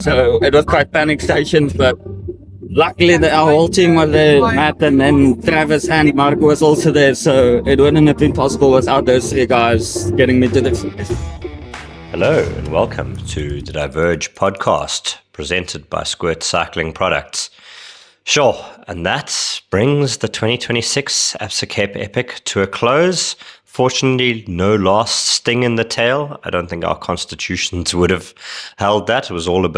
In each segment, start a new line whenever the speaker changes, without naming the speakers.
So it was quite panic stations, but luckily our whole team was there. Matt and then Travis and Mark was also there, so it wouldn't have been possible without those three guys getting me to the finish.
Hello and welcome to the Diverge podcast presented by Squirt Cycling Products. Sure, and that brings the 2026 Absa Cape Epic to a close. Fortunately, no last sting in the tail. I don't think our constitutions would have held that. It was all a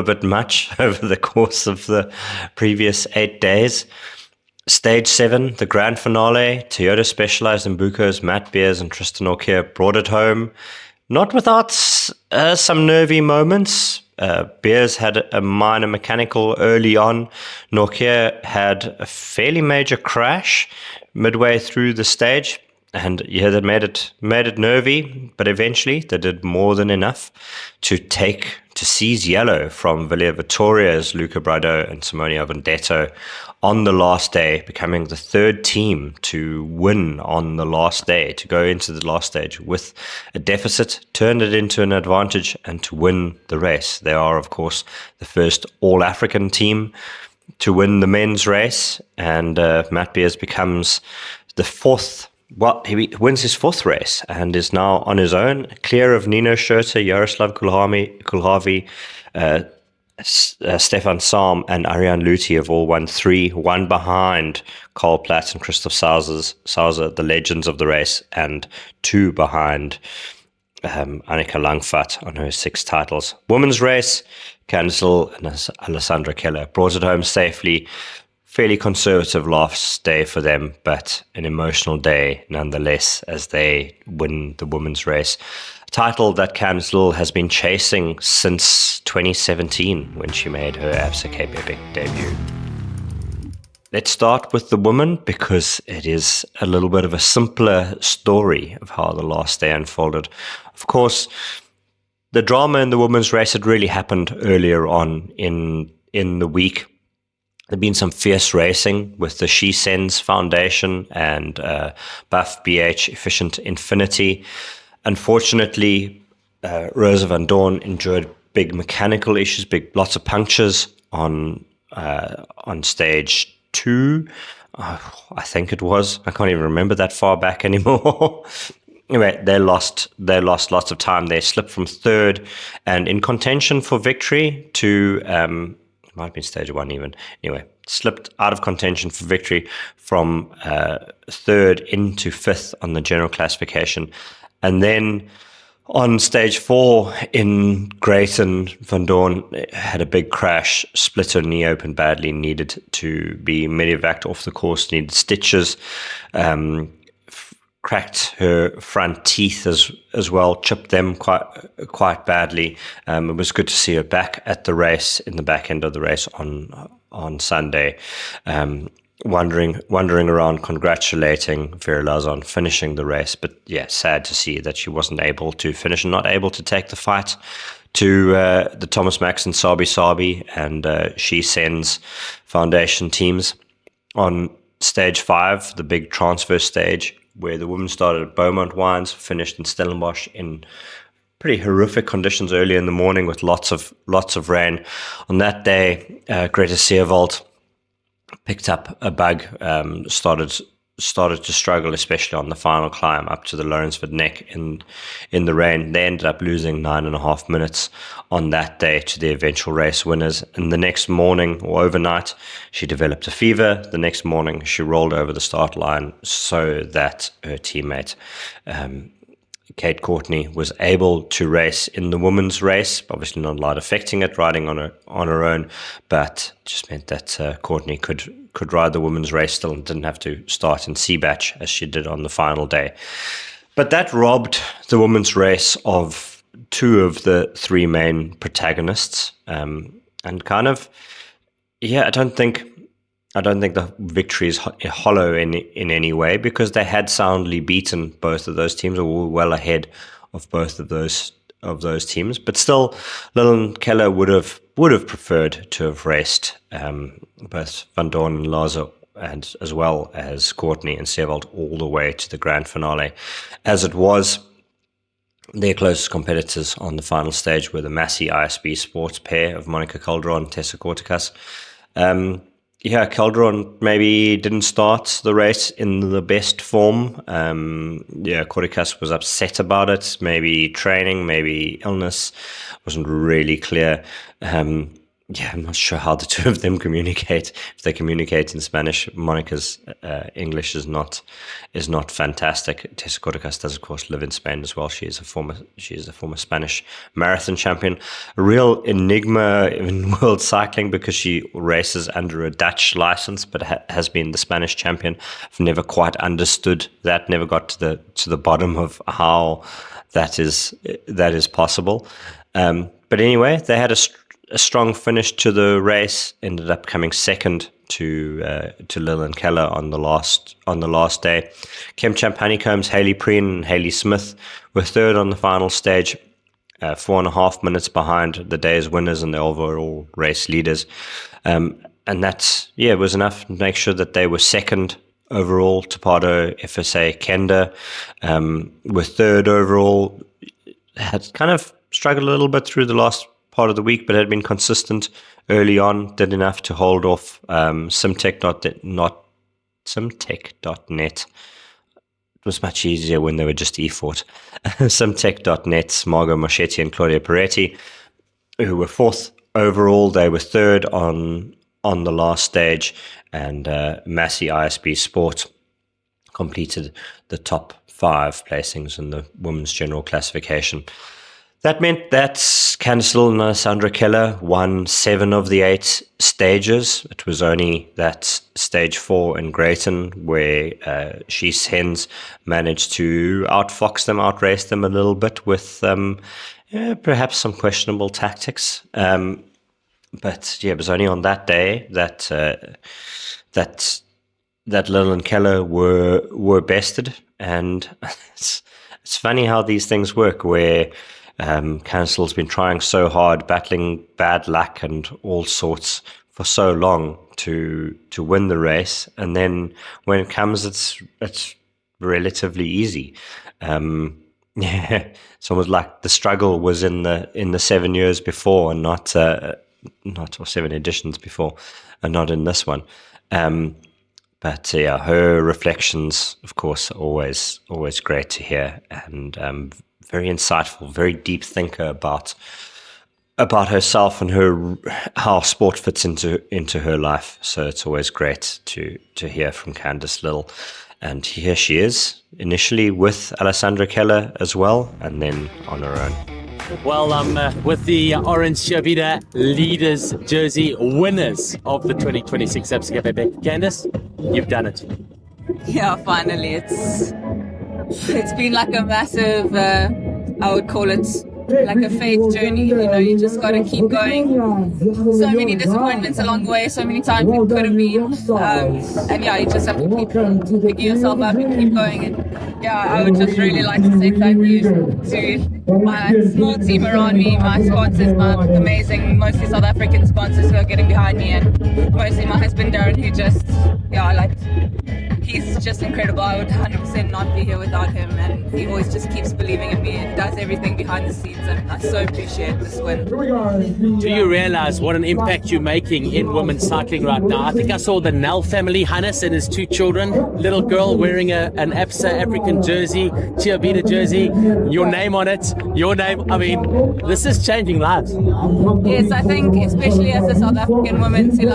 bit much over the course of the previous 8 days. Stage 7, the grand finale, Toyota Specialized in Bucos, Matt Beers and Tristan Orkier brought it home. Not without some nervy moments. Beers had a minor mechanical early on. Norkier had a fairly major crash midway through the stage. And yeah, that made it nervy, but eventually they did more than enough to seize yellow from Villa Vittoria's Luca Brado and Simonio Vendetto on the last day, becoming the third team to win on the last day, to go into the last stage with a deficit, turn it into an advantage, and to win the race. They are, of course, the first All-African team to win the men's race, and Matt Beers becomes the fourth. Well, he wins his fourth race and is now on his own, clear of Nino Schurter, Yaroslav Kulhavi, Stefan Sam and Ariane Luti have all won three, one behind Carl Platt and Christoph Sauser, the legends of the race, and two behind Annika Langfat on her 6 titles. Women's race, Candice Hill and Alessandra Keller brought it home safely. Fairly conservative last day for them, but an emotional day nonetheless as they win the women's race. A title that Candice Hill has been chasing since 2017 when she made her Absa Cape Epic debut. Let's start with the women because it is a little bit of a simpler story of how the last day unfolded. Of course, the drama in the women's race had really happened earlier on in the week. There've been some fierce racing with the She Sends Foundation and Buff BH Efficient Infinity. Unfortunately, Rosa Van Dorn endured big mechanical issues, lots of punctures on stage 2. I think it was. I can't even remember that far back anymore. Anyway, they lost lots of time. They slipped from third and in contention for victory to might have been stage 1 even. Anyway, slipped out of contention for victory from third into 5th on the general classification. And then on stage 4 in Greyton, Van Dorn had a big crash, split her knee open badly, needed to be medevaced off the course, needed stitches, cracked her front teeth as well, chipped them quite badly. It was good to see her back at the race, in the back end of the race on Sunday, wandering around, congratulating Vera Laz on finishing the race. But yeah, sad to see that she wasn't able to finish and not able to take the fight to the Thomas Max and Sabi and She Sends Foundation teams. On stage 5, the big transfer stage, where the women started at Beaumont Wines, finished in Stellenbosch in pretty horrific conditions early in the morning with lots of rain. On that day, Greta Seerwald picked up a bug, started to struggle, especially on the final climb up to the Lawrenceford Neck in the rain. They ended up losing 9.5 minutes on that day to the eventual race winners. And the next morning or overnight, she developed a fever. The next morning, she rolled over the start line so that her teammate, Kate Courtney, was able to race in the women's race. Obviously not a lot affecting it, riding on her own, but just meant that Courtney could ride the women's race still and didn't have to start in C-Batch as she did on the final day. But that robbed the women's race of 2 of the 3 main protagonists, and kind of, yeah, I don't think the victory is hollow in any way, because they had soundly beaten both of those teams, or were well ahead of both of those teams. But still, Lillian Keller would have preferred to have raced both Van Dorn and Laza, and as well as Courtney and Seerwald all the way to the grand finale. As it was, Their closest competitors on the final stage were the Massey ISB Sports pair of Monica Calderon and Tessa Kortikas. Calderon maybe didn't start the race in the best form. Kortikas was upset about it. Maybe training, maybe illness. Wasn't really clear. I'm not sure how the two of them communicate. If they communicate in Spanish, Monica's English is not fantastic. Tessa Kortikas does, of course, live in Spain as well. She is a former Spanish marathon champion, a real enigma in world cycling because she races under a Dutch license, but has been the Spanish champion. I've never quite understood that. Never got to the bottom of how that is possible. But anyway, they had a strong finish to the race. Ended up coming second to Lillian Keller on the last day. Kemchamp Honeycombs, Hayley Preen, and Hayley Smith were third on the final stage, 4.5 minutes behind the day's winners and the overall race leaders. And that was enough to make sure that they were second overall. Tapado, FSA, Kenda were third overall. Had kind of struggled a little bit through the last part of the week, but had been consistent early on, did enough to hold off Simtech.net. It was much easier when they were just eFort. Simtech.net's Margot Moschetti and Claudia Peretti, who were fourth overall. They were third on the last stage, and Massey ISB Sport completed the top 5 placings in the women's general classification. That meant that Candice Lill and Alessandra Keller won 7 of the 8 stages. It was only that stage 4 in Greyton where She's Hens managed to outrace them a little bit with perhaps some questionable tactics. But it was only on that day that Lill and Keller were bested. And it's funny how these things work, where Candice Lill's been trying so hard, battling bad luck and all sorts for so long to win the race, and then when it comes, it's relatively easy. It's almost like the struggle was in the 7 years before, and not or 7 editions before, and not in this one. But her reflections, of course, are always great to hear, and very insightful, very deep thinker about herself and how sport fits into her life. So it's always great to hear from Candice Lill. And here she is, initially with Alessandra Keller as well, and then on her own.
Well, with the orange Shavita leaders jersey, winners of the 2026 Absa Quebec. Candice, you've done it.
Yeah, finally. It's been like a massive, I would call it like a faith journey. You just got to keep going. So many disappointments along the way, so many times it could have been. And you just have to keep picking yourself up and keep going. And I would just really like to say thank you to my small team around me, my sponsors, my amazing, mostly South African sponsors who are getting behind me, and mostly my husband Darren, who just, he's just incredible. I would 100% not be here without him, and he always just keeps believing in me and does everything behind the scenes, and I so appreciate this win.
Do you realize what an impact you're making in women's cycling right now? I think I saw the Nell family, Hannes and his 2 children, little girl wearing an Absa African jersey, Chiavita jersey, your name on it, I mean, this is changing lives.
Yes, I think especially as a South African woman to be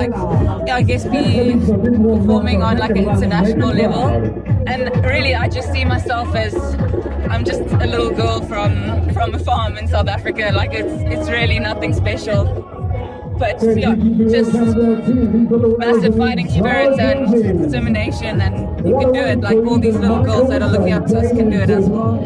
performing on like an international level, and really I just see myself as I'm just a little girl from a farm in South Africa. Like it's really nothing special, but just massive fighting spirit and determination, and you can do it. Like all these little girls that are looking up to us can do it as well.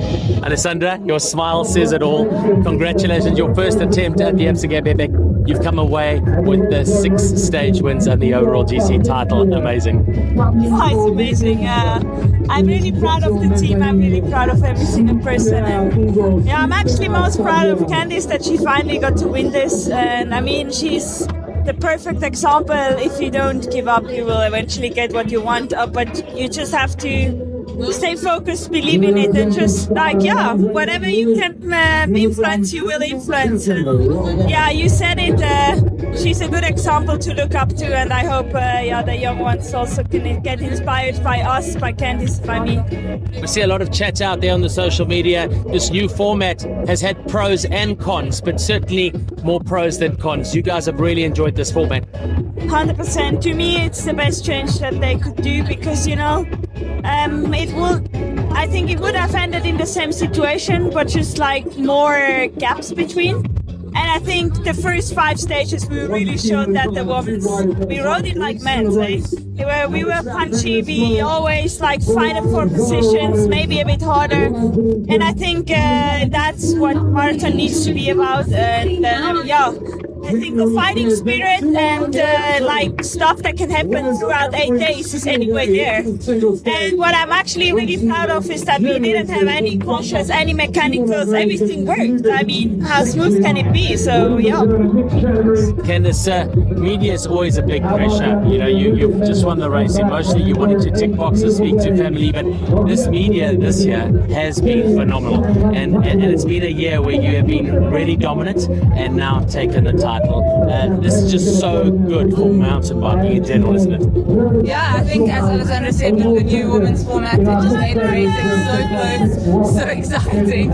Alessandra, your smile says it all. Congratulations, your first attempt at the Absa Quebec. You've come away with the 6 stage wins and the overall GC title. Amazing.
It's amazing. I'm really proud of the team. I'm really proud of every single person. And, I'm actually most proud of Candice that she finally got to win this. And I mean, she's the perfect example. If you don't give up, you will eventually get what you want. But you just have to stay focused, believe in it, and just like, yeah, whatever you can influence, you will influence. And, yeah, you said it. She's a good example to look up to, and I hope, the young ones also can get inspired by us, by Candice, by me.
We see a lot of chat out there on the social media. This new format has had pros and cons, but certainly more pros than cons. You guys have really enjoyed this format.
100%. To me, it's the best change that they could do because, I think it would have ended in the same situation, but just like more gaps between. And I think the first 5 stages we really showed that the women, we rode it like men, eh? We were punchy, we always like fighting for positions, maybe a bit harder. And I think that's what marathon needs to be about. And I think the fighting spirit and like stuff that can happen throughout 8 days is anyway there. And what I'm actually really proud of is that we didn't have any conscious, any mechanicals, everything worked. I mean, how smooth can it be? So yeah.
Candice, media is always a big pressure. You've just won the race. Emotionally, you wanted to tick boxes, speak to family, but this media this year has been phenomenal. And it's been a year where you have been really dominant and now taken the title. This is just so good for mountain biking in general, isn't it?
Yeah, I think as Alessandra said, with the new women's format, it just made the racing so close, so exciting.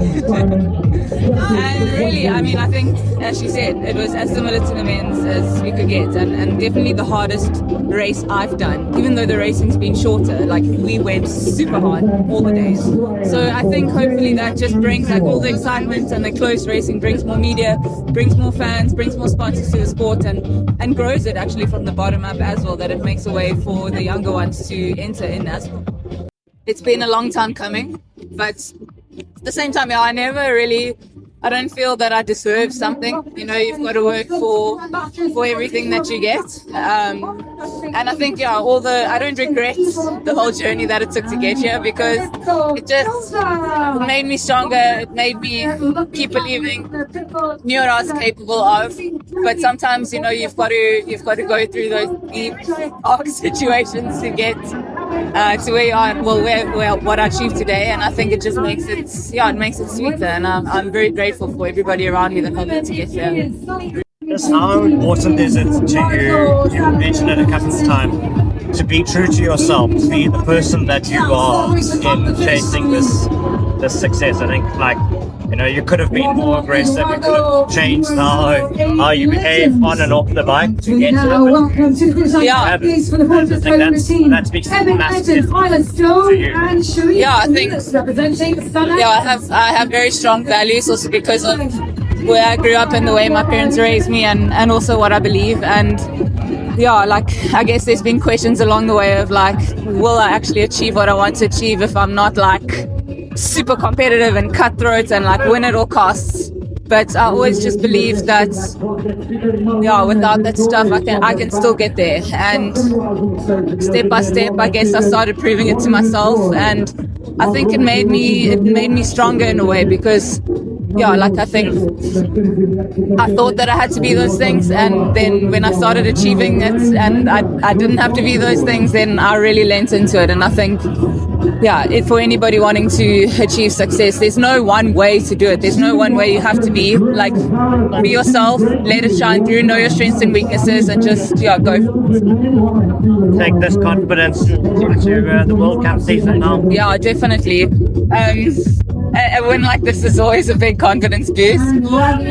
And really, I mean, I think, as she said, it was as similar to the men's as we could get, and definitely the hardest race I've done. Even though the racing's been shorter, like we went super hard all the days. So I think hopefully that just brings like all the excitement, and the close racing brings more media, brings more fans, brings more sponsors to the sport, and grows it actually from the bottom up as well, that it makes a way for the younger ones to enter in as well. It's been a long time coming, but at the same time, I don't feel that I deserve something. You've got to work for everything that you get. And I think, I don't regret the whole journey that it took to get here, because it just made me stronger. It made me keep believing, knew what I was capable of. But sometimes, you've got to go through those deep, dark situations to get to where you are, what I achieved today. And I think it just makes it sweeter. And I'm very grateful for everybody around me that helped me to get here.
Just how important is it to you mentioned it a couple of times, to be true to yourself, to be the person that you are in chasing this success? I think you could have been more aggressive, you could have changed how you behave on and off the bike to get to it.
Yeah.
I think that speaks massively to you.
Yeah, I think I have very strong values also because of where I grew up and the way my parents raised me, and also what I believe. And I guess there's been questions along the way of will I actually achieve what I want to achieve if I'm not super competitive and cutthroat and win at all costs. But I always just believe that without that stuff I can still get there. And step by step, I guess I started proving it to myself, and I think it made me stronger in a way, because I think I thought that I had to be those things, and then when I started achieving it and I didn't have to be those things, then I really lent into it. And I think for anybody wanting to achieve success, there's no one way to do it. There's no one way. You have to be yourself, let it shine through, know your strengths and weaknesses, and just go for it.
Take this confidence into the World Cup season now.
Yeah, definitely. A win like this is always a big confidence boost.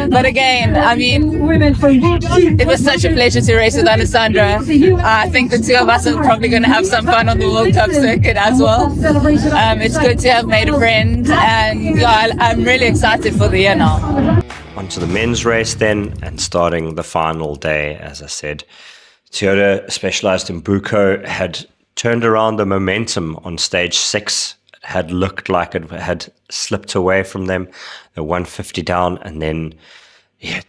But again, I mean, it was such a pleasure to race with Alessandra. I think the two of us are probably going to have some fun on the World Cup circuit as well. It's good to have made a friend, and I'm really excited for the year now.
On to the men's race then, and starting the final day, as I said. Toyota Specialized in Buko had turned around the momentum on stage 6. Had looked like it had slipped away from them. They 150 down, and then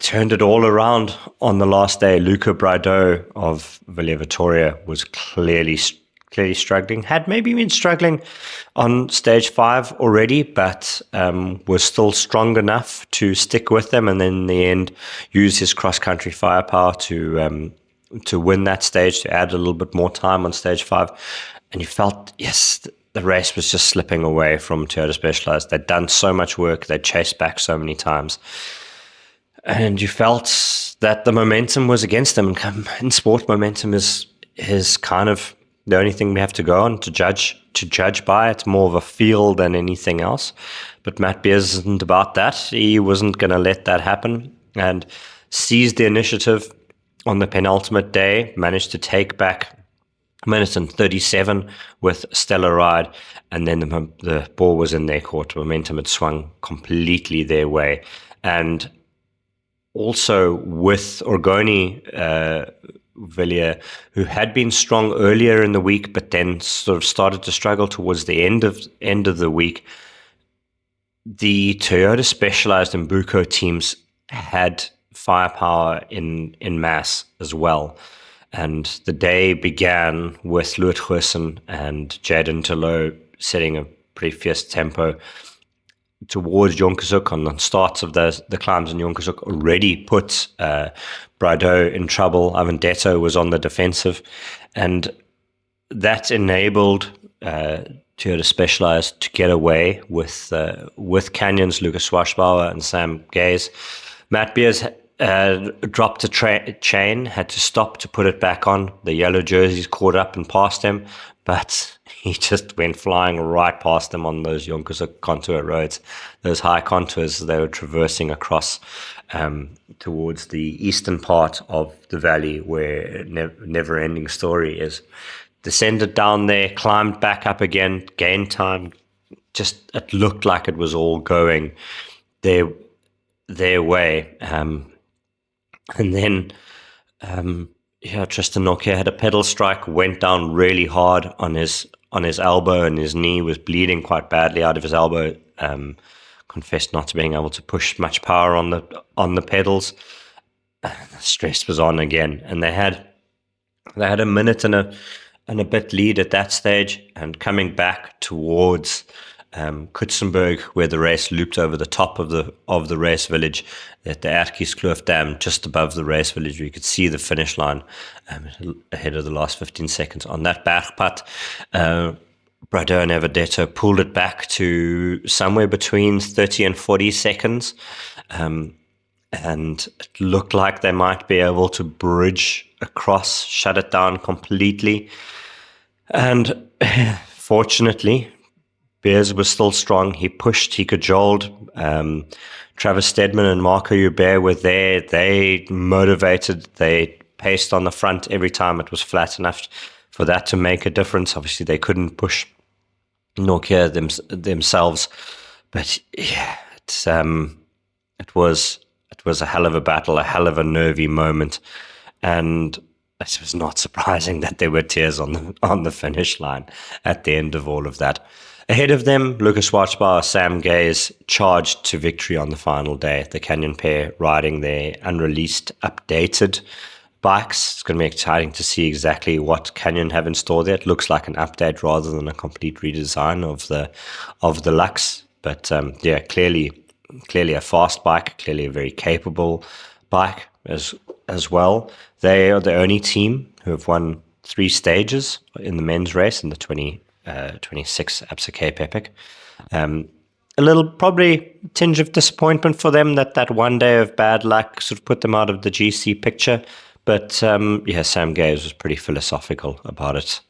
turned it all around on the last day. Luca Braido of Villa Vittoria was clearly struggling. Had maybe been struggling on stage 5 already, but was still strong enough to stick with them, and then in the end use his cross-country firepower to win that stage, to add a little bit more time on stage 5. And you felt, yes, the race was just slipping away from Toyota Specialized. They'd done so much work. They'd chased back so many times. And you felt that the momentum was against them. In sport, momentum is kind of the only thing we have to go on to judge by. It's more of a feel than anything else. But Matt Beers isn't about that. He wasn't going to let that happen and seized the initiative on the penultimate day, managed to take back a minute and 37 with stellar ride, and then the ball was in their court. Momentum had swung completely their way. And also with Orgoni Villiers, who had been strong earlier in the week, but then sort of started to struggle towards the end of the week. The Toyota Specialized and Buco teams had firepower in mass as well. And the day began with Louis Goosen and Jaden Telo setting a pretty fierce tempo towards Jonkershoek on the starts of the climbs in Jonkershoek. Already put Brado in trouble. Avendetto was on the defensive, and that enabled Toyota Specialized to get away with Canyon's Lucas Schwarzbauer and Sam Gaze. Matt Beers dropped a chain, had to stop to put it back on. The yellow jerseys caught up and passed him, but he just went flying right past them on those Jonkershoek contour roads, those high contours they were traversing across towards the eastern part of the valley where Never-Ending Story is. Descended down there, climbed back up again, gained time. Just it looked like it was all going their way. And then Tristan Nokia had a pedal strike, went down really hard on his elbow, and his knee was bleeding quite badly out of his elbow. Confessed not to being able to push much power on the pedals. The stress was on again, and they had a minute and a bit lead at that stage, and coming back towards Kutsenberg, where the race looped over the top of the race village, at the Erkieskloof Dam, just above the race village, where you could see the finish line ahead of the last 15 seconds. On that Bergpad, Brado and Avendetto pulled it back to somewhere between 30 and 40 seconds, and it looked like they might be able to bridge across, shut it down completely. And fortunately, Beers was still strong. He pushed, he cajoled. Travis Stedman and Marco Hubert were there. They motivated. They paced on the front every time it was flat enough for that to make a difference. Obviously, they couldn't push Nokia themselves, but yeah, it was a hell of a battle, a hell of a nervy moment, and it was not surprising that there were tears on the finish line at the end of all of that. Ahead of them, Lucas Schwarzbauer, Sam Gaze charged to victory on the final day. The Canyon pair riding their unreleased, updated bikes. It's going to be exciting to see exactly what Canyon have in store there. It looks like an update rather than a complete redesign of the Lux. But yeah, clearly a fast bike, clearly a very capable bike as well. They are the only team who have won 3 stages in the men's race in the 26 Absa Cape Epic. A little probably tinge of disappointment for them that one day of bad luck sort of put them out of the GC picture. But yeah, Sam Gaze was pretty philosophical about it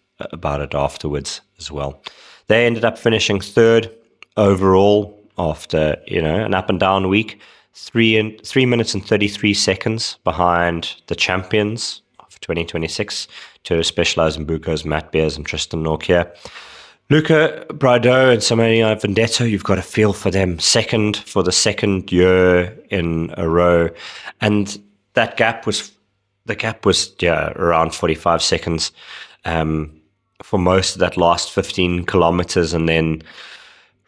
afterwards as well. They ended up finishing 3rd overall after an up and down week, 3 minutes and 33 seconds behind the champions of 2026, Toyota Specialized and Buco's Matt Beers and Tristan Nokia. Luca Brado and Simone Avendetto, you've got a feel for them. Second for the second year in a row, and the gap was around 45 seconds for most of that last 15 kilometers, and then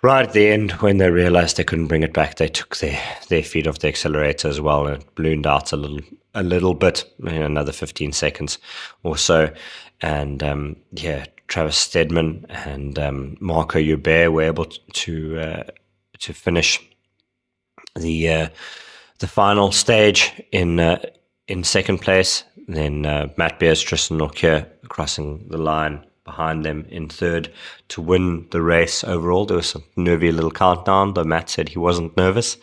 right at the end, when they realized they couldn't bring it back, they took their feet off the accelerator as well, and it ballooned out a little bit, another 15 seconds or so. And yeah, Travis Stedman and Marco Hubert were able to finish the final stage in second place. Then Matt Beers, Tristan Nokia crossing the line behind them in third to win the race overall. There was a nervy little countdown, though Matt said he wasn't nervous.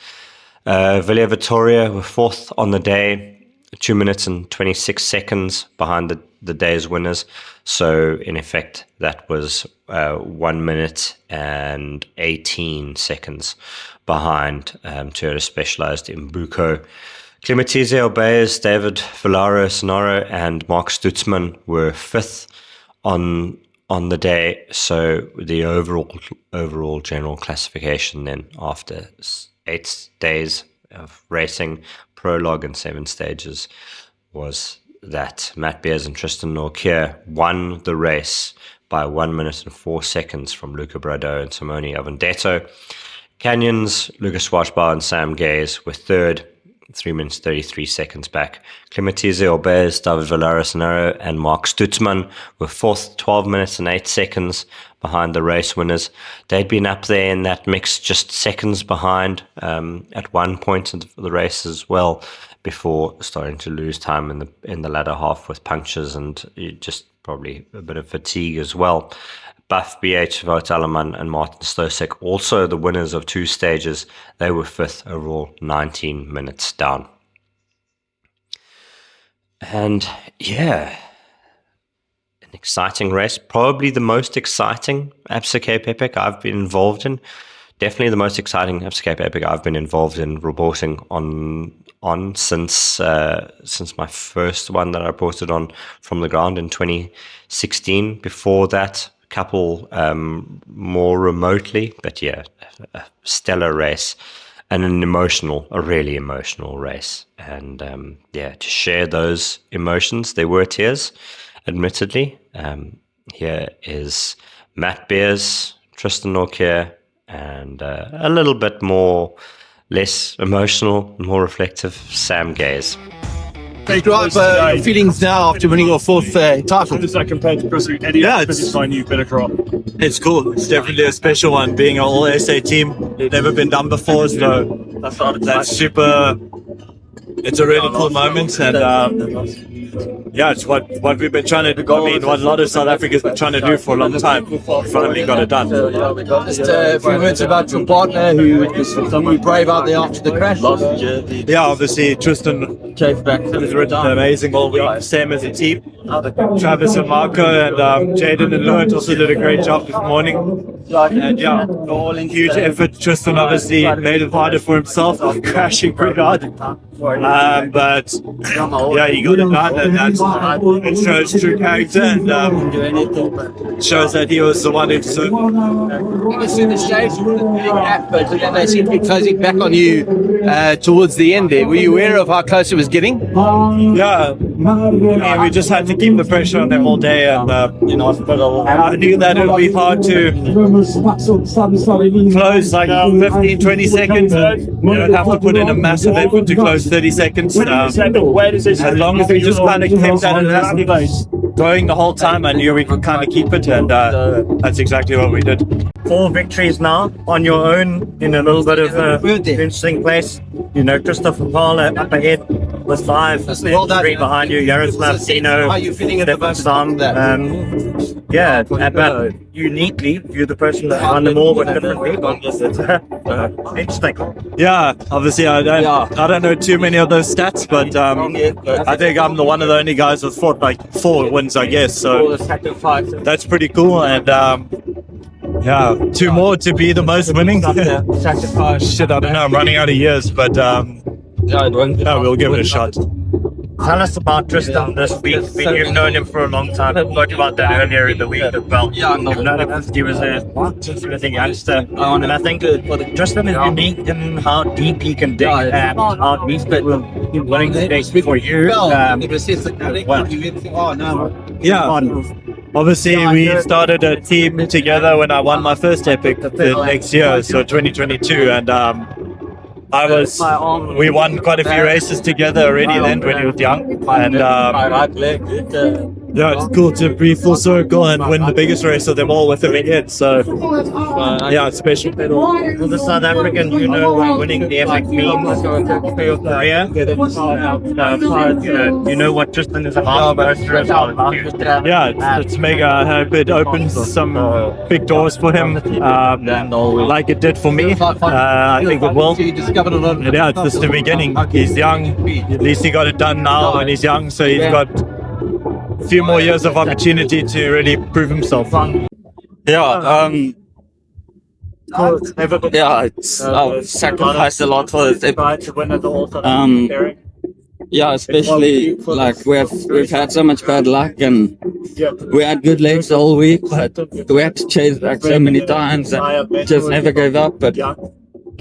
Villa Vittoria were fourth on the day, 2 minutes and 26 seconds behind the day's winners. So in effect, that was 1 minute and 18 seconds behind Toyota Specialized in Buco. Clematese Obeys, David Villaro Sonaro, and Mark Stutzman were fifth on the day. So the overall general classification then, after 8 days of racing, prologue and 7 stages, was that Matt Beers and Tristan Norkier won the race by 1 minute and 4 seconds from Luca Brado and Simone Avendetto. Canyons, Lucas Schwarzbauer and Sam Gaze were third, 3 minutes 33 seconds back. Clematese Obeys, David Villaro and Mark Stutzman were fourth, 12 minutes and 8 seconds behind the race winners. They'd been up there in that mix, just seconds behind at one point in the race as well, before starting to lose time in the latter half with punctures and just probably a bit of fatigue as well. Buff, BH, Wout Alleman and Martin Stosek, also the winners of 2 stages. They were fifth overall, 19 minutes down. And yeah, an exciting race. Probably the most exciting Absa Cape Epic I've been involved in. Definitely the most exciting Absa Cape Epic I've been involved in reporting on since my first one that I reported on from the ground in 2016. Before that, couple more remotely, but yeah, a stellar race and a really emotional race. And to share those emotions, there were tears, admittedly. Here is Matt Beers, Tristan Norkier, and a little bit less emotional, more reflective, Sam Gaze.
Describe your feelings now after winning your 4th title.
How does that compare to Chris Eddie?
Yeah,
this is my new better crop.
It's cool. It's definitely a special one, being an all SA team. Never been done before, so that's super. It's a really cool moment, and it's what we've been trying to do. I mean, what a lot of South Africa's been trying to do for a long time. We finally got it done.
Just a few words about your partner who was really brave out there after the crash.
Yeah, obviously Tristan has ridden amazing all week, same as the team. Travis and Marco and Jaden and Lewis also did a great job this morning. And yeah, all in huge effort. Tristan obviously made it harder for himself, crashing pretty hard. But yeah, he got it done, and it shows true character, and shows that he was the one who deserved
The stage was a big gap, but then they seem to be closing back on you towards the end there. Were you aware of how close it was getting?
Yeah, we just had to keep the pressure on them all day, and I knew that it would be hard to close like 15-20 seconds, and you don't have to put in a massive effort to close 30 seconds. As long as we just kind of kept that going the whole time, I knew we could kind of keep it, and that's exactly what we did.
4 victories now on your own in a little bit of an interesting place. Christopher Parler up ahead with 5, 3 behind you, Yaroslav Zeno.
How are you feeling at the moment?
But uniquely, you're the person that won them all with different people. Interesting.
Yeah, obviously I don't know too many of those stats, but I think I'm one of the only guys with 4 wins, I guess. So that's pretty cool, and 2 more to be the most winning. Shit, I don't know. I'm running out of years, but we'll give it a shot.
Tell us about Tristan this week. You've known him for a long time. We talked about that earlier in the week as well. You've known him since he was a youngster. And I think Tristan is unique in how deep he can dig and how deep he will be willing to dig for you.
Obviously, we started a team together when I won my first Epic the next year, so 2022, and we won quite a few races together already then when he was young, and yeah, it's cool to be full circle and win the biggest race of them all with him again. So, yeah, it's special.
For the South African, you know, when winning the epic means for your career, you know what Tristan is about.
Yeah, it's mega. I hope it opens some big doors for him, like it did for me. I think it will. And yeah, it's just the beginning. He's young. At least he got it done now when he's young, so he's got a few more years of opportunity to really prove himself.
Yeah, I've sacrificed a lot for this. Yeah, especially like we've had so much bad luck, and we had good legs the whole week, but we had to chase back so many times and just never gave up. But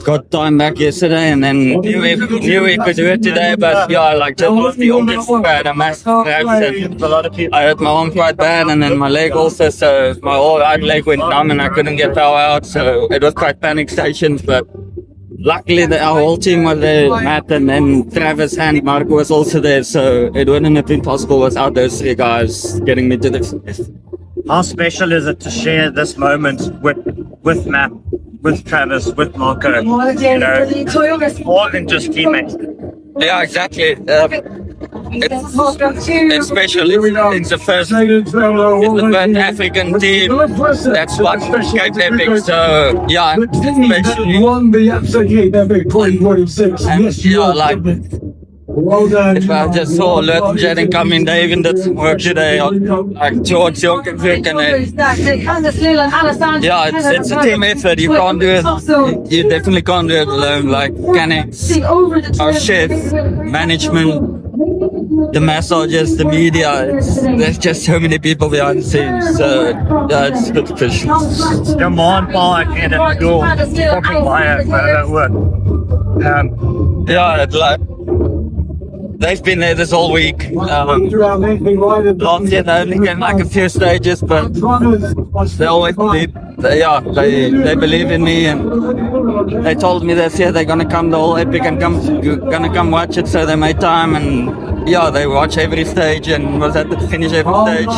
got time back yesterday, and then knew we could do it today. But yeah, like just off the August, I had a massive crash, and I hurt my arm quite bad, and then my leg also. So my whole right leg went numb, and I couldn't get power out. So it was quite panic stations, but. Luckily, our whole team was there. Matt and then Travis and Marco was also there, so it wouldn't have been possible without those three guys getting me to the finish.
How special is it to share this moment with Matt, with Travis, with Marco? You know, more than just teammates.
Yeah, exactly. It's special. It's the first African team that's won Cape Epic. So yeah, especially
won the Absa Cape Epic 2026.
And yeah, like if I just saw Lurton Jaden come in, they even did some work today on like George Jokenvik, and then yeah, it's a team effort. You can't do it. You definitely can't do it alone. Like mechanics, our chef, management, the massages, the media. There's just so many people behind the scenes. So yeah, it's good fish.
Your mom, Paul, and your fucking liar,
yeah, it's like. They've been there this whole week. Last year they only came like a few stages, but they always believe. They believe in me, and they told me this year they're gonna come the whole epic and gonna come watch it. So they made time, and yeah, they watch every stage and was at the finish every stage.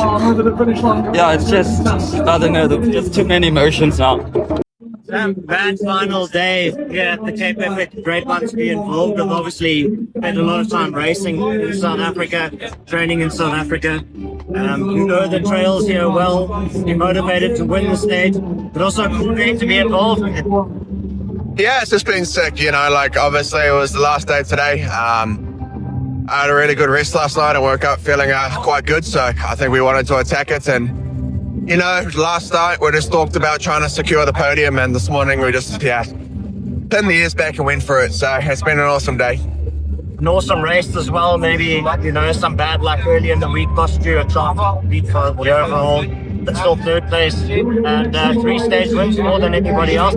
Yeah, it's just I don't know, there's just too many emotions now.
Bad final day here at the Cape Epic. Great one to be involved with. Obviously, spent a lot of time racing in South Africa, training in South Africa. You know the trails here well. You're motivated to win the stage, but also great to be involved with it.
Yeah, it's just been sick. You know, like obviously it was the last day today. I had a really good rest last night and woke up feeling quite good. So I think we wanted to attack it, and you know, last night we just talked about trying to secure the podium, and this morning we just, pinned the ears back and went for it. So it's been an awesome day.
An awesome race as well. Maybe, you know, some bad luck early in the week cost you a chance to beat for the overall. But still third place and 3-stage wins more than anybody else.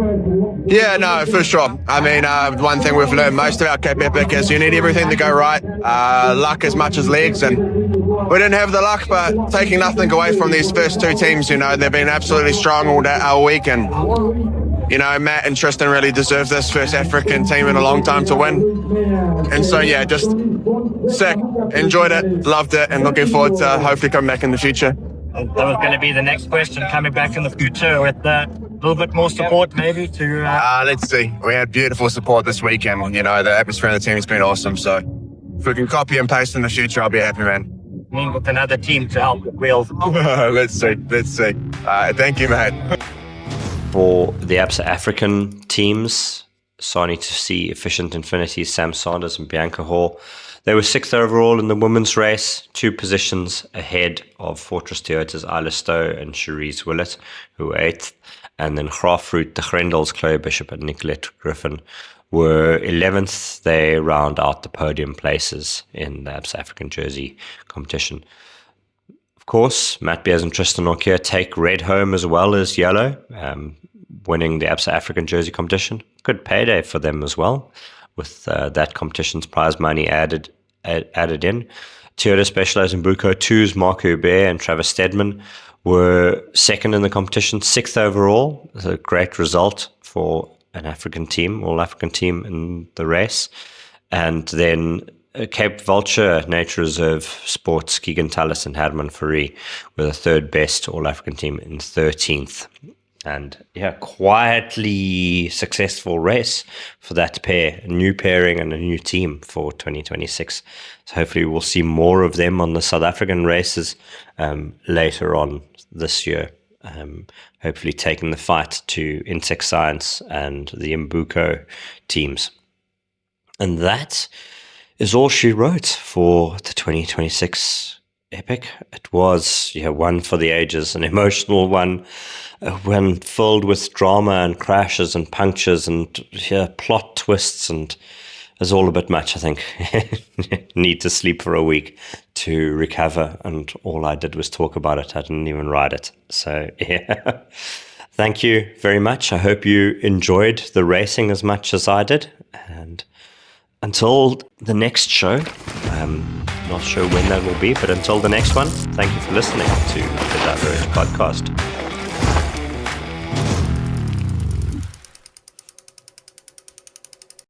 Yeah, no, for sure. I mean, one thing we've learned most about Cape Epic is you need everything to go right. Luck as much as legs, and we didn't have the luck, but taking nothing away from these first two teams, you know, they've been absolutely strong all week, and you know, Matt and Tristan really deserve this first African team in a long time to win. And so yeah, just sick, enjoyed it, loved it, and looking forward to hopefully coming back in the future.
That was going to be the next question, coming back in the future with a little bit more support maybe to...
Let's see. We had beautiful support this weekend. You know, the atmosphere of the team has been awesome. So if we can copy and paste in the future, I'll be happy, man.
With another team to help with wheels.
Let's see. Thank you, mate.
For the Absa African teams, Sani to see Efficient Infinity's Sam Sanders and Bianca Hall. They were 6th overall in the women's race, 2 positions ahead of Fortress Toyota's Isla Stowe and Cherise Willett, who were 8th. And then Graafroot, the Grendels, Chloe Bishop and Nicolette Griffin were 11th. They round out the podium places in the Absa African jersey competition. Of course, Matt Beers and Tristan Norkier take red home as well as yellow, winning the Absa African jersey competition. Good payday for them as well, with that competition's prize money added in. Toyota Specialized in Buko 2's Marco Hubert and Travis Stedman were 2nd in the competition, 6th overall. It's a great result for an African team, all-African team in the race. And then Cape Vulture Nature Reserve Sports, Keegan Tallis and Herman Fourie were the third best All-African team in 13th. And yeah, quietly successful race for that pair, a new pairing and a new team for 2026. So hopefully we'll see more of them on the South African races later on this year. Hopefully taking the fight to Insect Science and the Mbuko teams. And that is all she wrote for the 2026 epic. It was one for the ages, an emotional one filled with drama and crashes and punctures and plot twists, and it was all a bit much, I think. Need to sleep for a week to recover, and all I did was talk about it. I didn't even write it. So yeah, thank you very much. I hope you enjoyed the racing as much as I did, and until the next show, not sure when that will be, but until the next one, thank you for listening to the Diverge Podcast.